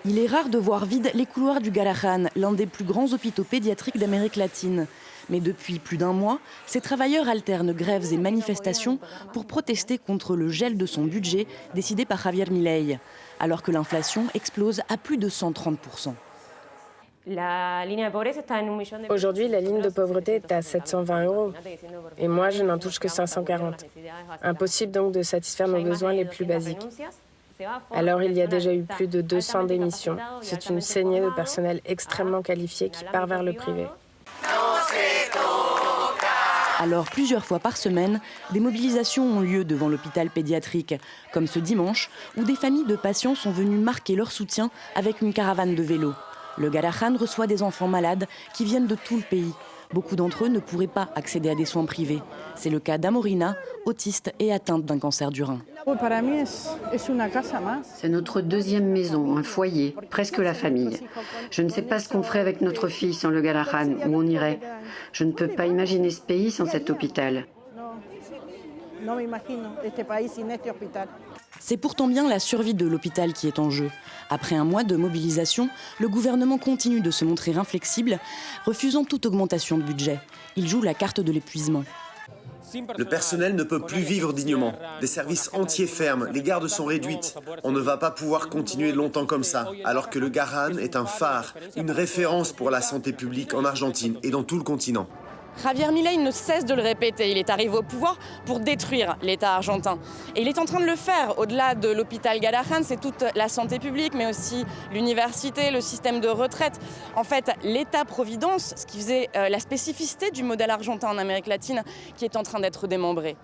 Il est rare de voir vides les couloirs du Garrahan, l'un des plus grands hôpitaux pédiatriques d'Amérique latine. Mais depuis plus d'un mois, ces travailleurs alternent grèves et manifestations pour protester contre le gel de son budget décidé par Javier Milei, alors que l'inflation explose à plus de 130%. Aujourd'hui, la ligne de pauvreté est à 720 €. Et moi, je n'en touche que 540. Impossible donc de satisfaire nos besoins les plus basiques. Alors, il y a déjà eu plus de 200 démissions. C'est une saignée de personnel extrêmement qualifié qui part vers le privé. Alors, plusieurs fois par semaine, des mobilisations ont lieu devant l'hôpital pédiatrique, comme ce dimanche, où des familles de patients sont venues marquer leur soutien avec une caravane de vélos. Le Garrahan reçoit des enfants malades qui viennent de tout le pays. Beaucoup d'entre eux ne pourraient pas accéder à des soins privés. C'est le cas d'Amorina, autiste et atteinte d'un cancer du rein. C'est notre deuxième maison, un foyer, presque la famille. Je ne sais pas ce qu'on ferait avec notre fille sans le Garrahan, où on irait. Je ne peux pas imaginer ce pays sans cet hôpital. C'est pourtant bien la survie de l'hôpital qui est en jeu. Après un mois de mobilisation, le gouvernement continue de se montrer inflexible, refusant toute augmentation de budget. Il joue la carte de l'épuisement. Le personnel ne peut plus vivre dignement. Des services entiers ferment, les gardes sont réduites. On ne va pas pouvoir continuer longtemps comme ça, alors que le Garrahan est un phare, une référence pour la santé publique en Argentine et dans tout le continent. Javier Milei ne cesse de le répéter, il est arrivé au pouvoir pour détruire l'État argentin. Et il est en train de le faire. Au-delà de l'hôpital Garrahan, c'est toute la santé publique, mais aussi l'université, le système de retraite. En fait, l'État-providence, ce qui faisait la spécificité du modèle argentin en Amérique latine, qui est en train d'être démembré.